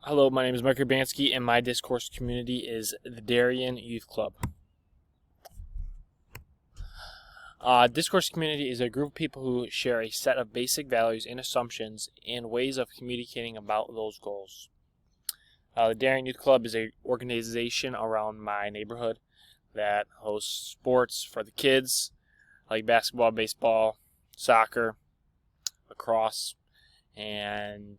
Hello, my name is Mike Urbanski, and my Discourse community is the Darien Youth Club. Discourse community is a group of people who share a set of basic values and assumptions and ways of communicating about those goals. The Darien Youth Club is an organization around my neighborhood that hosts sports for the kids, like basketball, baseball, soccer, lacrosse, and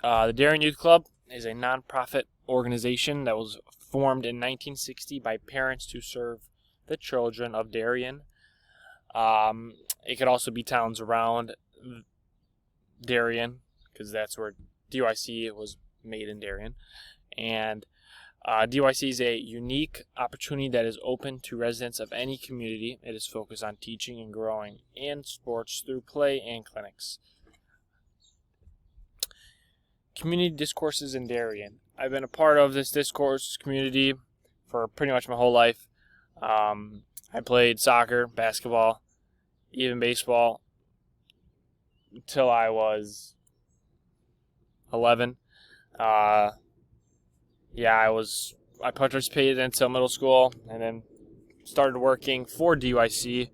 the Darien Youth Club is a nonprofit organization that was formed in 1960 by parents to serve the children of Darien. It could also be towns around Darien, because that's where DYC was made in Darien. And DYC is a unique opportunity that is open to residents of any community. It is focused on teaching and growing in sports through play and clinics. Community discourses in Darien. I've been a part of this discourse community for pretty much my whole life. I played soccer, basketball, even baseball until I was 11. I participated until middle school and then started working for DYC.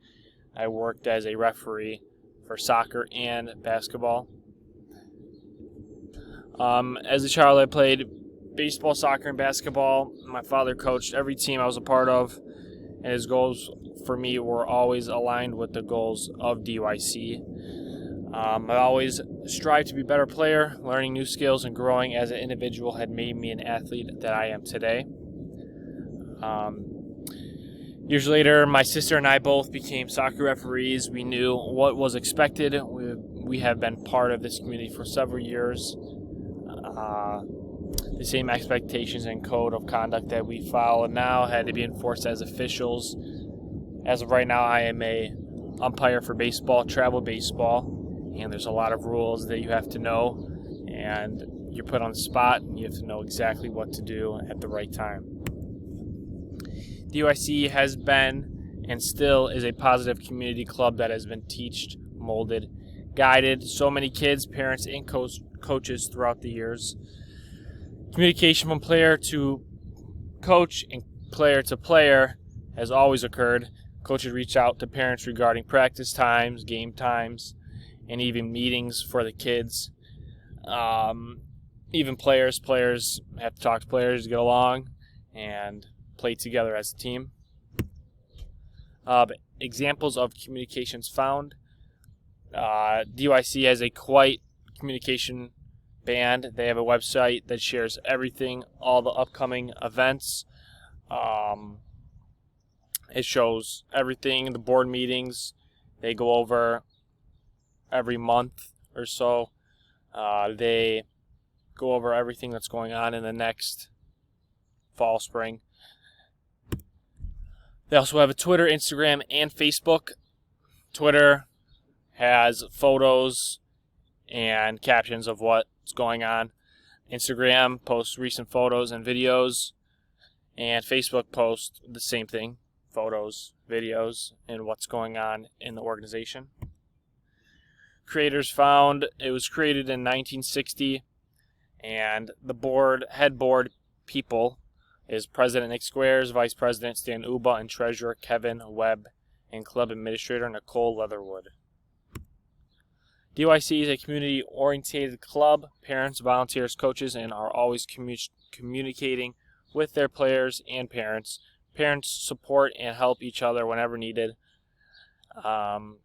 I worked as a referee for soccer and basketball. As a child, I played baseball, soccer, and basketball. My father coached every team I was a part of, and his goals for me were always aligned with the goals of DYC. I always strived to be a better player. Learning new skills and growing as an individual had made me an athlete that I am today. Years later, my sister and I both became soccer referees. We knew what was expected. We have been part of this community for several years. The same expectations and code of conduct that we follow now had to be enforced as officials. As of right now, I am a umpire for baseball, travel baseball, and there's a lot of rules that you have to know, and you're put on the spot, and you have to know exactly what to do at the right time. DYC has been and still is a positive community club that has been taught, molded, guided so many kids, parents, and coaches throughout the years. Communication from player to coach and player to player has always occurred. Coaches reach out to parents regarding practice times, game times, and even meetings for the kids. Even players have to talk to players to get along and play together as a team. Examples of communications found. DYC has a quite communication band. They have a website that shares everything, all the upcoming events. It shows everything, the board meetings. They go over every month or so. They go over everything that's going on in the next fall, spring. They also have a Twitter, Instagram, and Facebook. Twitter has photos and captions of what's going on. Instagram posts recent photos and videos, and Facebook posts the same thing, photos, videos, and what's going on in the organization. Creators found. It was created in 1960, and the head board people is President Nick Squares, Vice President Stan Uba, and Treasurer Kevin Webb, and Club Administrator Nicole Leatherwood. DYC is a community-oriented club. Parents, volunteers, coaches, and are always communicating with their players and parents. Parents support and help each other whenever needed.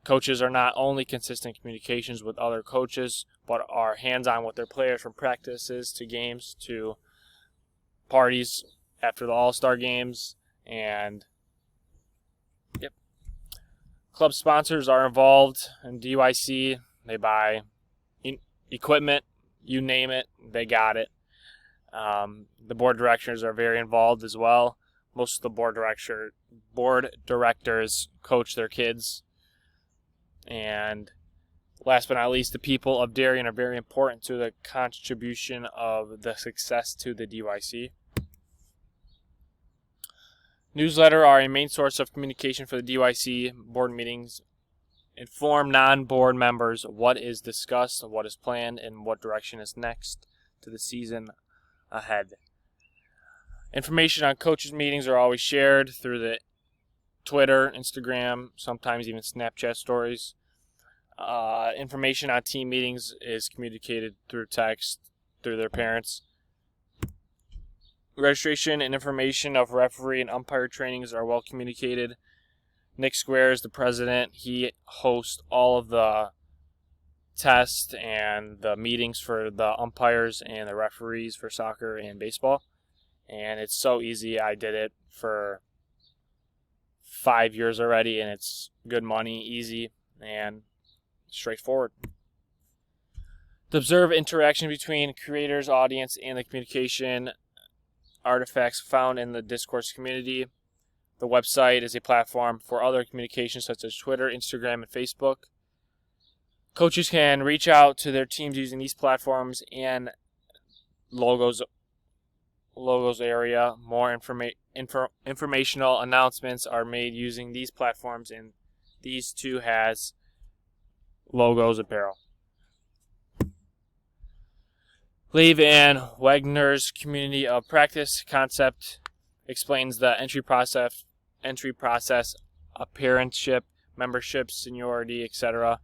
Coaches are not only consistent communications with other coaches, but are hands-on with their players from practices to games to parties after the All-Star games. And club sponsors are involved in DYC. They buy equipment, you name it, they got it. The board directors are very involved as well. Most of the board directors coach their kids. And last but not least, the people of Darien are very important to the contribution of the success to the DYC. Newsletter are a main source of communication for the DYC board meetings inform non-board members what is discussed, what is planned, and what direction is next to the season ahead. Information on coaches' meetings are always shared through the Twitter, Instagram, sometimes even Snapchat stories. Information on team meetings is communicated through text, through their parents. Registration and information of referee and umpire trainings are well communicated. Nick Squares, the president, he hosts all of the tests and the meetings for the umpires and the referees for soccer and baseball. And it's so easy. I did it for 5 years already, and it's good money, easy, and straightforward. To observe interaction between creators, audience, and the communication artifacts found in the Discourse community. The website is a platform for other communications such as Twitter, Instagram, and Facebook. Coaches can reach out to their teams using these platforms and logos area. More informational announcements are made using these platforms, and these two has logos apparel. Leave and Wagner's community of practice concept explains the entry process, appearanceship, membership, seniority, etc.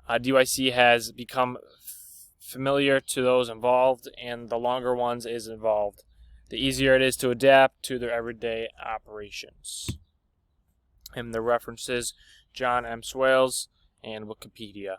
DYC has become familiar to those involved, and the longer ones is involved, the easier it is to adapt to their everyday operations. And the references: John M. Swales and Wikipedia.